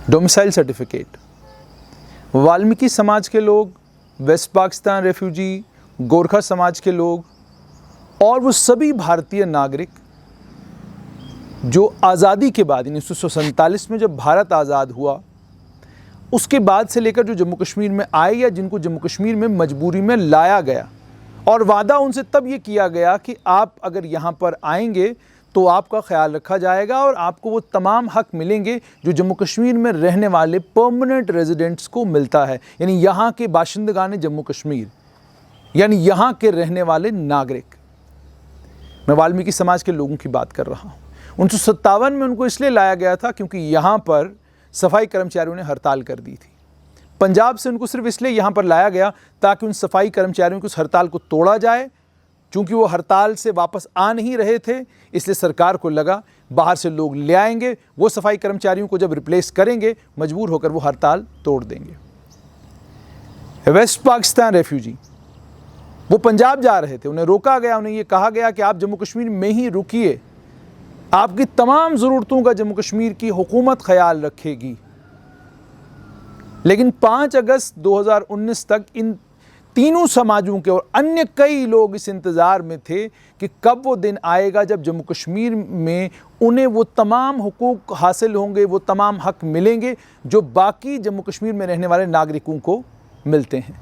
Domicile certificate, Valmiki समाज के लोग, वेस्ट पाकिस्तान रेफ्यूजी, गोरखा समाज के लोग और वो सभी भारतीय नागरिक जो आज़ादी के बाद 1947 में जब भारत आज़ाद हुआ उसके बाद से लेकर जो जम्मू कश्मीर में आए या जिनको जम्मू कश्मीर में मजबूरी में लाया गया, और वादा उनसे तब ये किया गया कि आप अगर यहाँ पर आएंगे तो आपका ख्याल रखा जाएगा और आपको वो तमाम हक मिलेंगे जो जम्मू कश्मीर में रहने वाले परमानेंट रेजिडेंट्स को मिलता है, यानी यहाँ के बाशिंदगान जम्मू कश्मीर, यानी यहाँ के रहने वाले नागरिक। मैं वाल्मीकि समाज के लोगों की बात कर रहा हूँ। 1957 में उनको इसलिए लाया गया था क्योंकि यहाँ पर सफाई कर्मचारियों ने हड़ताल कर दी थी। पंजाब से उनको सिर्फ इसलिए यहाँ पर लाया गया ताकि उन सफाई कर्मचारियों की उस हड़ताल को तोड़ा जाए। चूँकि वो हड़ताल से वापस आ नहीं रहे थे इसलिए सरकार को लगा बाहर से लोग ले आएंगे, वो सफाई कर्मचारियों को जब रिप्लेस करेंगे मजबूर होकर वो हड़ताल तोड़ देंगे। वेस्ट पाकिस्तान रेफ्यूजी, वो पंजाब जा रहे थे, उन्हें रोका गया, उन्हें ये कहा गया कि आप जम्मू कश्मीर में ही रुकिए, आपकी तमाम ज़रूरतों का जम्मू कश्मीर की हुकूमत ख्याल रखेगी। लेकिन 5 अगस्त 2019 तक इन तीनों समाजों के और अन्य कई लोग इस इंतज़ार में थे कि कब वो दिन आएगा जब जम्मू कश्मीर में उन्हें वो तमाम हुकूक हासिल होंगे, वो तमाम हक मिलेंगे जो बाकी जम्मू कश्मीर में रहने वाले नागरिकों को मिलते हैं।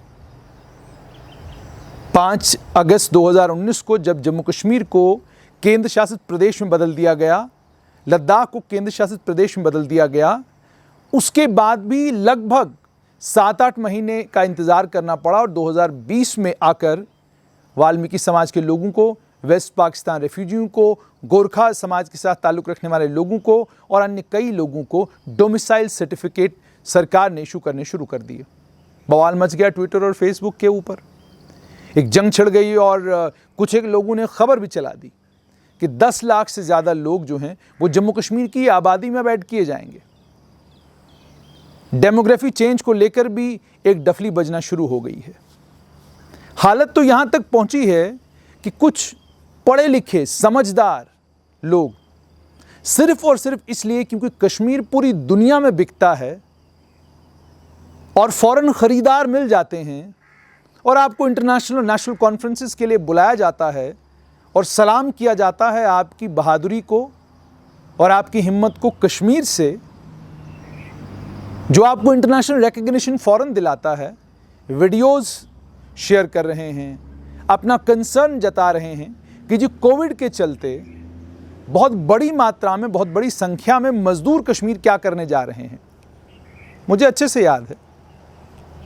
5 अगस्त 2019 को जब जम्मू कश्मीर को केंद्र शासित प्रदेश में बदल दिया गया, लद्दाख को केंद्र शासित प्रदेश में बदल दिया गया, उसके बाद भी लगभग 7-8 महीने का इंतज़ार करना पड़ा और 2020 में आकर वाल्मीकि समाज के लोगों को, वेस्ट पाकिस्तान रेफ्यूजियों को, गोरखा समाज के साथ ताल्लुक़ रखने वाले लोगों को और अन्य कई लोगों को डोमिसाइल सर्टिफिकेट सरकार ने इशू करने शुरू कर दिए। बवाल मच गया ट्विटर और फेसबुक के ऊपर, एक जंग छिड़ गई और कुछ एक लोगों ने खबर भी चला दी कि 10 लाख से ज़्यादा लोग जो हैं वो जम्मू कश्मीर की आबादी में ऐड किए जाएंगे। डेमोग्राफी चेंज को लेकर भी एक डफली बजना शुरू हो गई है। हालत तो यहाँ तक पहुँची है कि कुछ पढ़े लिखे समझदार लोग सिर्फ और सिर्फ इसलिए क्योंकि कश्मीर पूरी दुनिया में बिकता है और फौरन ख़रीदार मिल जाते हैं और आपको इंटरनेशनल और नेशनल कॉन्फ्रेंसेस के लिए बुलाया जाता है और सलाम किया जाता है आपकी बहादुरी को और आपकी हिम्मत को कश्मीर से, जो आपको इंटरनेशनल रिकग्निशन फ़ौरन दिलाता है, वीडियोस शेयर कर रहे हैं, अपना कंसर्न जता रहे हैं कि जो कोविड के चलते बहुत बड़ी मात्रा में, बहुत बड़ी संख्या में मज़दूर कश्मीर क्या करने जा रहे हैं। मुझे अच्छे से याद है,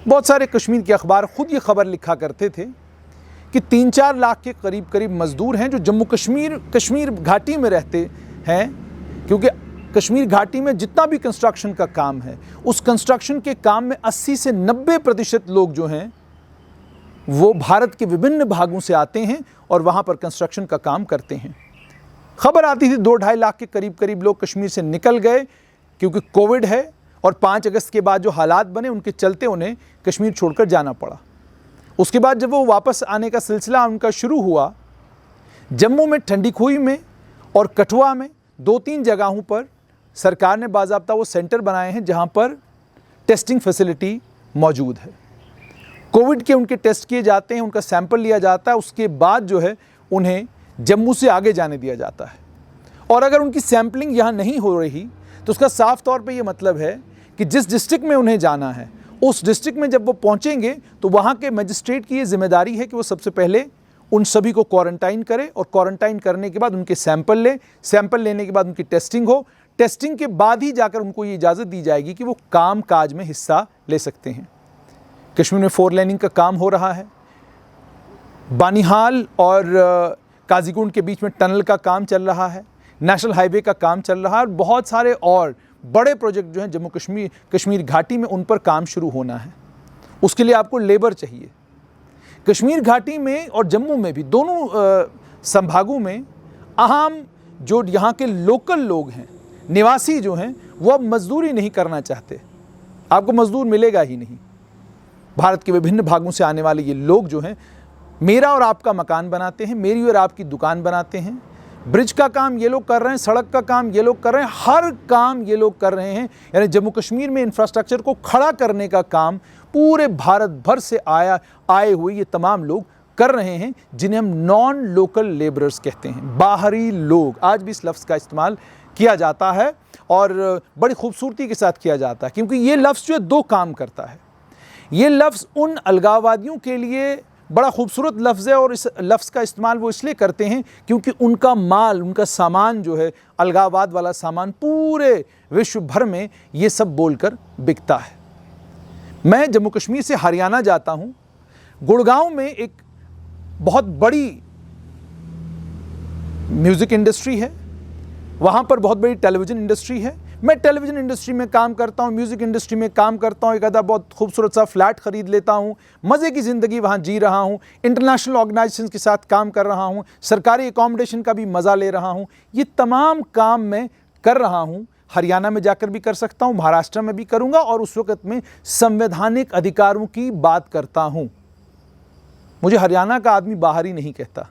बहुत सारे कश्मीर के अखबार खुद ये खबर लिखा करते थे कि 3-4 लाख के करीब मज़दूर हैं जो जम्मू कश्मीर घाटी में रहते हैं, क्योंकि कश्मीर घाटी में जितना भी कंस्ट्रक्शन का काम है उस कंस्ट्रक्शन के काम में 80 से 90% लोग जो हैं वो भारत के विभिन्न भागों से आते हैं और वहाँ पर कंस्ट्रक्शन का काम करते हैं। खबर आती थी 2-2.5 लाख के करीब लोग कश्मीर से निकल गए क्योंकि कोविड है और 5 अगस्त के बाद जो हालात बने उनके चलते उन्हें कश्मीर छोड़कर जाना पड़ा। उसके बाद जब वो वापस आने का सिलसिला उनका शुरू हुआ, जम्मू में ठंडीखुई में और कठुआ में 2-3 जगहों पर सरकार ने बाज़ाब्ता वो सेंटर बनाए हैं जहां पर टेस्टिंग फैसिलिटी मौजूद है। कोविड के उनके टेस्ट किए जाते हैं, उनका सैंपल लिया जाता है, उसके बाद जो है उन्हें जम्मू से आगे जाने दिया जाता है। और अगर उनकी सैंपलिंग यहाँ नहीं हो रही तो उसका साफ तौर पे ये मतलब है कि जिस डिस्ट्रिक्ट में उन्हें जाना है उस डिस्ट्रिक्ट में जब वो पहुँचेंगे तो वहाँ के मजिस्ट्रेट की ये जिम्मेदारी है कि वो सबसे पहले उन सभी को क्वारंटाइन करे और क्वारंटाइन करने के बाद उनके सैंपल ले, सैंपल लेने के बाद उनकी टेस्टिंग हो, टेस्टिंग के बाद ही जाकर उनको ये इजाज़त दी जाएगी कि वो काम काज में हिस्सा ले सकते हैं। कश्मीर में 4 लेनिंग का काम हो रहा है, बानिहाल और काजीगुंड के बीच में टनल का काम चल रहा है, नेशनल हाईवे का काम चल रहा है और बहुत सारे और बड़े प्रोजेक्ट जो हैं जम्मू कश्मीर घाटी में उन पर काम शुरू होना है। उसके लिए आपको लेबर चाहिए। कश्मीर घाटी में और जम्मू में भी दोनों संभागों में अहम जो यहाँ के लोकल लोग हैं, निवासी जो हैं, वो अब मजदूरी नहीं करना चाहते। आपको मजदूर मिलेगा ही नहीं। भारत के विभिन्न भागों से आने वाले ये लोग जो हैं मेरा और आपका मकान बनाते हैं, मेरी और आपकी दुकान बनाते हैं, ब्रिज का काम ये लोग कर रहे हैं, सड़क का काम ये लोग कर रहे हैं, हर काम ये लोग कर रहे हैं। यानी जम्मू कश्मीर में इंफ्रास्ट्रक्चर को खड़ा करने का काम पूरे भारत भर से आए हुए ये तमाम लोग कर रहे हैं, जिन्हें हम नॉन लोकल लेबरर्स कहते हैं, बाहरी लोग। आज भी इस लफ्ज़ का इस्तेमाल किया जाता है और बड़ी खूबसूरती के साथ किया जाता है, क्योंकि ये लफ्ज़ जो है दो काम करता है। ये लफ्ज़ उन अलगाववादियों के लिए बड़ा खूबसूरत लफ्ज़ है और इस लफ्ज़ का इस्तेमाल वो इसलिए करते हैं क्योंकि उनका माल, उनका सामान जो है, अलगाववाद वाला सामान पूरे विश्व भर में ये सब बोलकर बिकता है। मैं जम्मू कश्मीर से हरियाणा जाता हूँ। गुड़गांव में एक बहुत बड़ी म्यूज़िक इंडस्ट्री है, वहाँ पर बहुत बड़ी टेलीविज़न इंडस्ट्री है। मैं टेलीविज़न इंडस्ट्री में काम करता हूँ, म्यूज़िक इंडस्ट्री में काम करता हूँ, एक आधा बहुत खूबसूरत सा फ्लैट ख़रीद लेता हूँ, मज़े की ज़िंदगी वहाँ जी रहा हूँ, इंटरनेशनल ऑर्गेनाइजेशंस के साथ काम कर रहा हूँ, सरकारी एकोमोडेशन का भी मज़ा ले रहा हूँ। ये तमाम काम मैं कर रहा हूँ। हरियाणा में जाकर भी कर सकता हूँ, महाराष्ट्र में भी करूँगा और उस वक़्त में संवैधानिक अधिकारों की बात करता हूँ। मुझे हरियाणा का आदमी बाहरी नहीं कहता।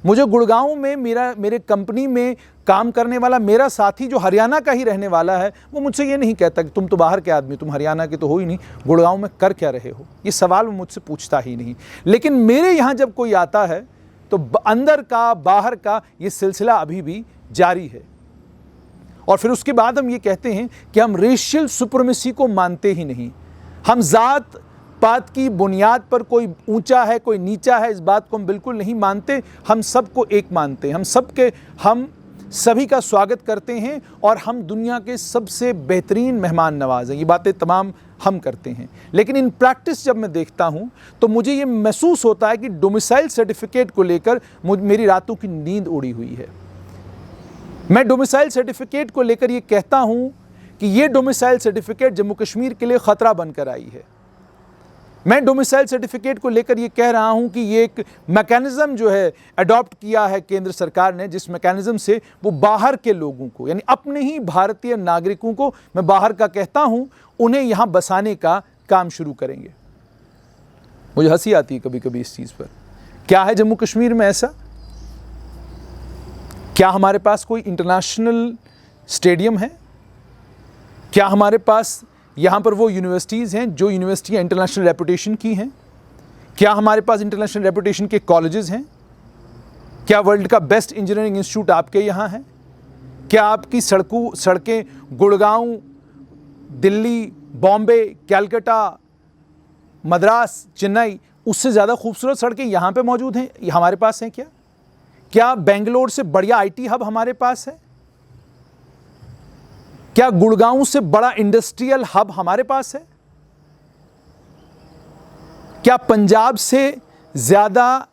मुझे गुड़गांव में मेरे कंपनी में काम करने वाला मेरा साथी जो हरियाणा का ही रहने वाला है, वो मुझसे ये नहीं कहता कि तुम तो बाहर के आदमी, तुम हरियाणा के तो हो ही नहीं, गुड़गांव में कर क्या रहे हो। ये सवाल वो मुझसे पूछता ही नहीं। लेकिन मेरे यहाँ जब कोई आता है तो अंदर का बाहर का ये सिलसिला अभी भी जारी है। और फिर उसके बाद हम ये कहते हैं कि हम रेशियल सुप्रीमेसी को मानते ही नहीं। हम जात पात की बुनियाद पर कोई ऊंचा है कोई नीचा है, इस बात को हम बिल्कुल नहीं मानते। हम सबको एक मानते हैं। हम सभी का स्वागत करते हैं और हम दुनिया के सबसे बेहतरीन मेहमान नवाज हैं। ये बातें तमाम हम करते हैं। लेकिन इन प्रैक्टिस जब मैं देखता हूँ तो मुझे ये महसूस होता है कि डोमिसाइल सर्टिफिकेट को लेकर मेरी रातों की नींद उड़ी हुई है। मैं डोमिसाइल सर्टिफिकेट को लेकर ये कहता हूँ कि ये डोमिसाइल सर्टिफिकेट जम्मू कश्मीर के लिए ख़तरा बनकर आई है। मैं डोमिसाइल सर्टिफिकेट को लेकर ये कह रहा हूं कि ये एक मैकेनिज़्म जो है अडॉप्ट किया है केंद्र सरकार ने, जिस मैकेनिज़्म से वो बाहर के लोगों को, यानी अपने ही भारतीय नागरिकों को, मैं बाहर का कहता हूं, उन्हें यहां बसाने का काम शुरू करेंगे। मुझे हंसी आती है कभी कभी इस चीज़ पर। क्या है जम्मू कश्मीर में ऐसा? क्या हमारे पास कोई इंटरनेशनल स्टेडियम है? क्या हमारे पास यहाँ पर वो यूनिवर्सिटीज़ हैं जो यूनिवर्सिटियाँ इंटरनेशनल रेपुटेशन की हैं? क्या हमारे पास इंटरनेशनल रेपुटेशन के कॉलेजेस हैं? क्या वर्ल्ड का बेस्ट इंजीनियरिंग इंस्टीट्यूट आपके यहाँ है? क्या आपकी सड़कें गुड़गांव, दिल्ली, बॉम्बे, कैलकाटा, मद्रास, चेन्नई, उससे ज़्यादा खूबसूरत सड़कें यहाँ पे मौजूद हैं, हमारे पास हैं क्या? क्या बेंगलोर से बढ़िया आईटी हब हमारे पास है? क्या गुड़गांव से बड़ा इंडस्ट्रियल हब हमारे पास है? क्या पंजाब से ज़्यादा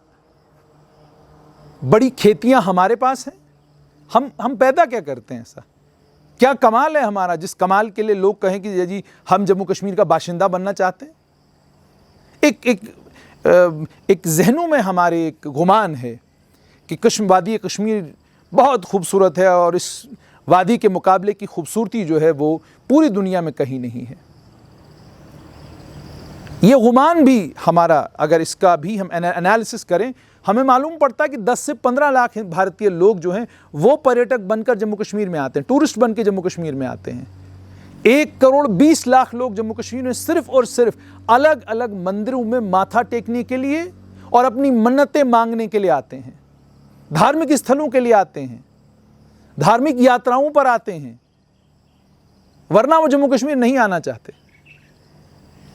बड़ी खेतियां हमारे पास हैं? हम पैदा क्या करते हैं ऐसा? क्या कमाल है हमारा, जिस कमाल के लिए लोग कहें कि जी हम जम्मू कश्मीर का बाशिंदा बनना चाहते हैं? एक जहनों में हमारे एक गुमान है कि वादी कश्मीर बहुत खूबसूरत है और इस वादी के मुकाबले की खूबसूरती जो है वो पूरी दुनिया में कहीं नहीं है। ये गुमान भी हमारा, अगर इसका भी हम एनालिसिस करें, हमें मालूम पड़ता है कि 10 से 15 लाख भारतीय लोग जो हैं वो पर्यटक बनकर जम्मू कश्मीर में आते हैं, टूरिस्ट बन के जम्मू कश्मीर में आते हैं। 1,20,00,000 लोग जम्मू कश्मीर में सिर्फ और सिर्फ अलग अलग मंदिरों में माथा टेकने के लिए और अपनी मन्नतें मांगने के लिए आते हैं, धार्मिक स्थलों के लिए आते हैं, धार्मिक यात्राओं पर आते हैं, वरना वो जम्मू कश्मीर नहीं आना चाहते।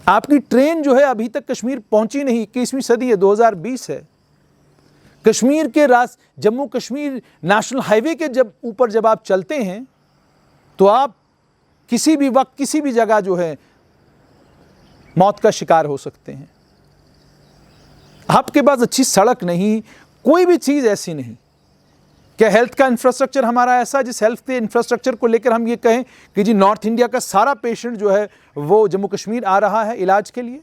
आपकी ट्रेन जो है अभी तक कश्मीर पहुंची नहीं, 21वीं सदी है, 2020 है। कश्मीर के जम्मू कश्मीर नेशनल हाईवे के ऊपर जब आप चलते हैं तो आप किसी भी वक्त किसी भी जगह जो है मौत का शिकार हो सकते हैं। आपके पास अच्छी सड़क नहीं, कोई भी चीज़ ऐसी नहीं। क्या हेल्थ का इंफ्रास्ट्रक्चर हमारा ऐसा, जिस हेल्थ के इंफ्रास्ट्रक्चर को लेकर हम ये कहें कि जी नॉर्थ इंडिया का सारा पेशेंट जो है वो जम्मू कश्मीर आ रहा है इलाज के लिए?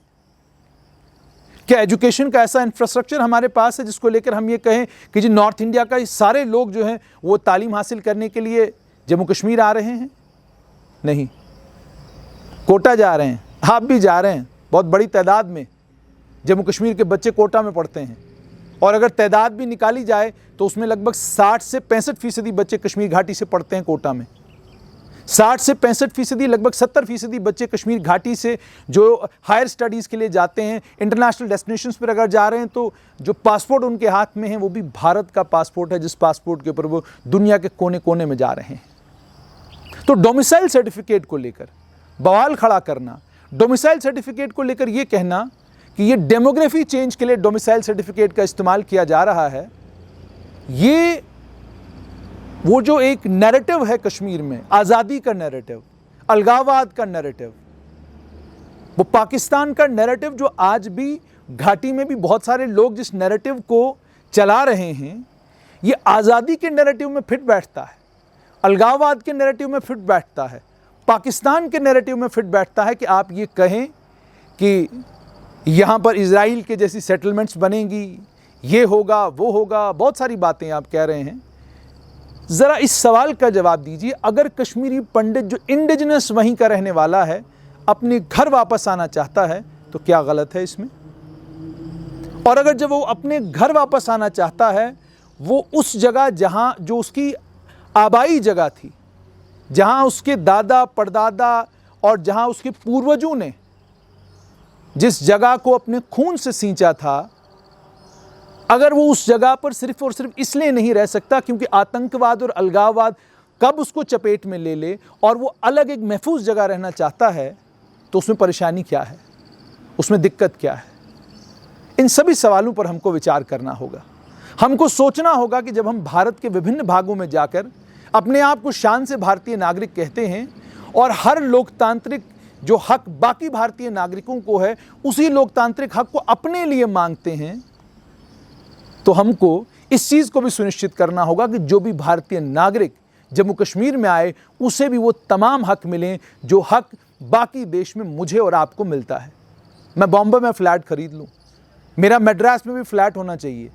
क्या एजुकेशन का ऐसा इंफ्रास्ट्रक्चर हमारे पास है जिसको लेकर हम ये कहें कि जी नॉर्थ इंडिया का सारे लोग जो हैं वो तालीम हासिल करने के लिए जम्मू कश्मीर आ रहे हैं? नहीं। कोटा जा रहे हैं, आप भी जा रहे हैं, बहुत बड़ी तादाद में जम्मू कश्मीर के बच्चे कोटा में पढ़ते हैं। और अगर तादाद भी निकाली जाए तो उसमें लगभग 60 से 65% बच्चे कश्मीर घाटी से पढ़ते हैं कोटा में। 60 से 65%, लगभग 70% बच्चे कश्मीर घाटी से जो हायर स्टडीज़ के लिए जाते हैं, इंटरनेशनल डेस्टिनेशंस पर अगर जा रहे हैं तो जो पासपोर्ट उनके हाथ में है वो भी भारत का पासपोर्ट है, जिस पासपोर्ट के ऊपर वो दुनिया के कोने कोने में जा रहे हैं। तो डोमिसाइल सर्टिफिकेट को लेकर बवाल खड़ा करना, डोमिसाइल सर्टिफिकेट को लेकर ये कहना कि ये डेमोग्राफी चेंज के लिए डोमिसाइल सर्टिफिकेट का इस्तेमाल किया जा रहा है, ये वो जो एक नैरेटिव है कश्मीर में, आज़ादी का नैरेटिव, अलगाववाद का नैरेटिव, वो पाकिस्तान का नैरेटिव जो आज भी घाटी में भी बहुत सारे लोग जिस नैरेटिव को चला रहे हैं, ये आज़ादी के नैरेटिव में फिट बैठता है, अलगाववाद के नैरेटिव में फिट बैठता है, पाकिस्तान के नैरेटिव में फिट बैठता है कि आप ये कहें कि यहाँ पर इजराइल के जैसी सेटलमेंट्स बनेंगी, ये होगा वो होगा, बहुत सारी बातें आप कह रहे हैं। ज़रा इस सवाल का जवाब दीजिए, अगर कश्मीरी पंडित जो इंडिजिनस वहीं का रहने वाला है अपने घर वापस आना चाहता है तो क्या गलत है इसमें? और अगर जब वो अपने घर वापस आना चाहता है, वो उस जगह जहाँ जो उसकी आबाई जगह थी, जहाँ उसके दादा परदादा और जहाँ उसके पूर्वजों ने जिस जगह को अपने खून से सींचा था, अगर वो उस जगह पर सिर्फ और सिर्फ इसलिए नहीं रह सकता क्योंकि आतंकवाद और अलगाववाद कब उसको चपेट में ले ले और वो अलग एक महफूज जगह रहना चाहता है, तो उसमें परेशानी क्या है, उसमें दिक्कत क्या है? इन सभी सवालों पर हमको विचार करना होगा। हमको सोचना होगा कि जब हम भारत के विभिन्न भागों में जाकर अपने आप को शान से भारतीय नागरिक कहते हैं और हर लोकतांत्रिक जो हक बाकी भारतीय नागरिकों को है उसी लोकतांत्रिक हक को अपने लिए मांगते हैं, तो हमको इस चीज़ को भी सुनिश्चित करना होगा कि जो भी भारतीय नागरिक जम्मू कश्मीर में आए उसे भी वो तमाम हक मिलें जो हक बाकी देश में मुझे और आपको मिलता है। मैं बॉम्बे में फ़्लैट ख़रीद लूँ, मेरा मद्रास में भी फ़्लैट होना चाहिए,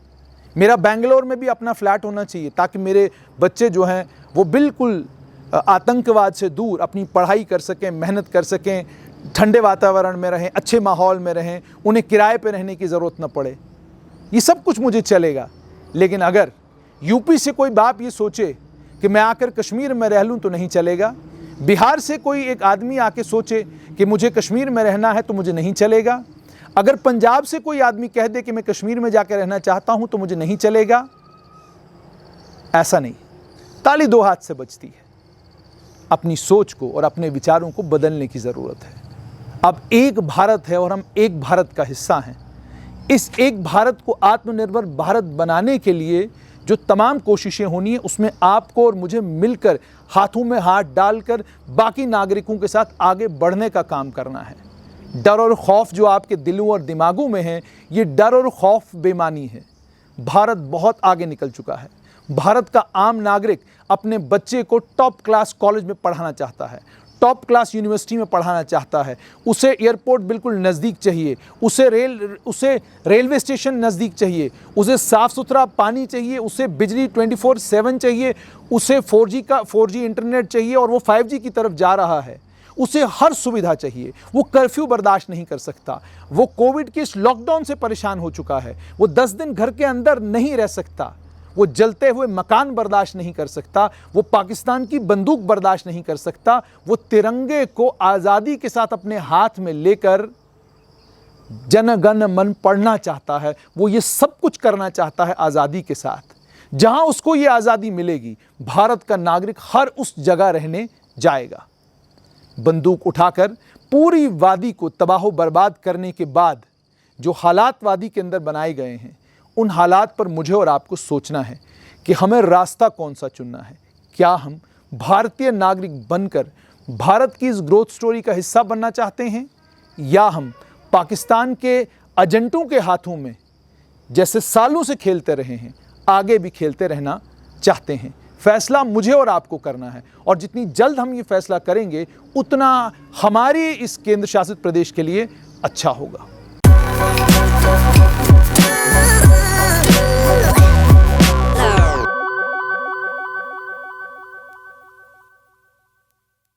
मेरा बेंगलोर में भी अपना फ़्लैट होना चाहिए, ताकि मेरे बच्चे जो हैं वो बिल्कुल आतंकवाद से दूर अपनी पढ़ाई कर सकें, मेहनत कर सकें, ठंडे वातावरण में रहें, अच्छे माहौल में रहें, उन्हें किराए पे रहने की ज़रूरत न पड़े। ये सब कुछ मुझे चलेगा। लेकिन अगर यूपी से कोई बाप ये सोचे कि मैं आकर कश्मीर में रह लूँ तो नहीं चलेगा, बिहार से कोई एक आदमी आके सोचे कि मुझे कश्मीर में रहना है तो मुझे नहीं चलेगा, अगर पंजाब से कोई आदमी कह दे कि मैं कश्मीर में जाकर रहना चाहता हूँ तो मुझे नहीं चलेगा। ऐसा नहीं, ताली दो हाथ से बजती है। अपनी सोच को और अपने विचारों को बदलने की ज़रूरत है। अब एक भारत है और हम एक भारत का हिस्सा हैं। इस एक भारत को आत्मनिर्भर भारत बनाने के लिए जो तमाम कोशिशें होनी है उसमें आपको और मुझे मिलकर हाथों में हाथ डालकर बाकी नागरिकों के साथ आगे बढ़ने का काम करना है। डर और खौफ जो आपके दिलों और दिमागों में है, ये डर और खौफ बेमानी है। भारत बहुत आगे निकल चुका है। भारत का आम नागरिक अपने बच्चे को टॉप क्लास कॉलेज में पढ़ाना चाहता है, टॉप क्लास यूनिवर्सिटी में पढ़ाना चाहता है, उसे एयरपोर्ट बिल्कुल नज़दीक चाहिए, उसे रेलवे स्टेशन नज़दीक चाहिए, उसे साफ़ सुथरा पानी चाहिए, उसे बिजली 24/7 चाहिए, उसे 4G इंटरनेट चाहिए और वो 5G की तरफ जा रहा है। उसे हर सुविधा चाहिए। वो कर्फ्यू बर्दाश्त नहीं कर सकता, वो कोविड के इस लॉकडाउन से परेशान हो चुका है, वो 10 दिन घर के अंदर नहीं रह सकता, वो जलते हुए मकान बर्दाश्त नहीं कर सकता, वो पाकिस्तान की बंदूक बर्दाश्त नहीं कर सकता, वो तिरंगे को आज़ादी के साथ अपने हाथ में लेकर जन गण मन पढ़ना चाहता है। वो ये सब कुछ करना चाहता है आज़ादी के साथ। जहां उसको ये आज़ादी मिलेगी, भारत का नागरिक हर उस जगह रहने जाएगा। बंदूक उठाकर पूरी वादी को तबाह बर्बाद करने के बाद जो हालात वादी के अंदर बनाए गए हैं, उन हालात पर मुझे और आपको सोचना है कि हमें रास्ता कौन सा चुनना है। क्या हम भारतीय नागरिक बनकर भारत की इस ग्रोथ स्टोरी का हिस्सा बनना चाहते हैं, या हम पाकिस्तान के एजेंटों के हाथों में जैसे सालों से खेलते रहे हैं आगे भी खेलते रहना चाहते हैं। फैसला मुझे और आपको करना है, और जितनी जल्द हम ये फैसला करेंगे उतना हमारे इस केंद्र शासित प्रदेश के लिए अच्छा होगा।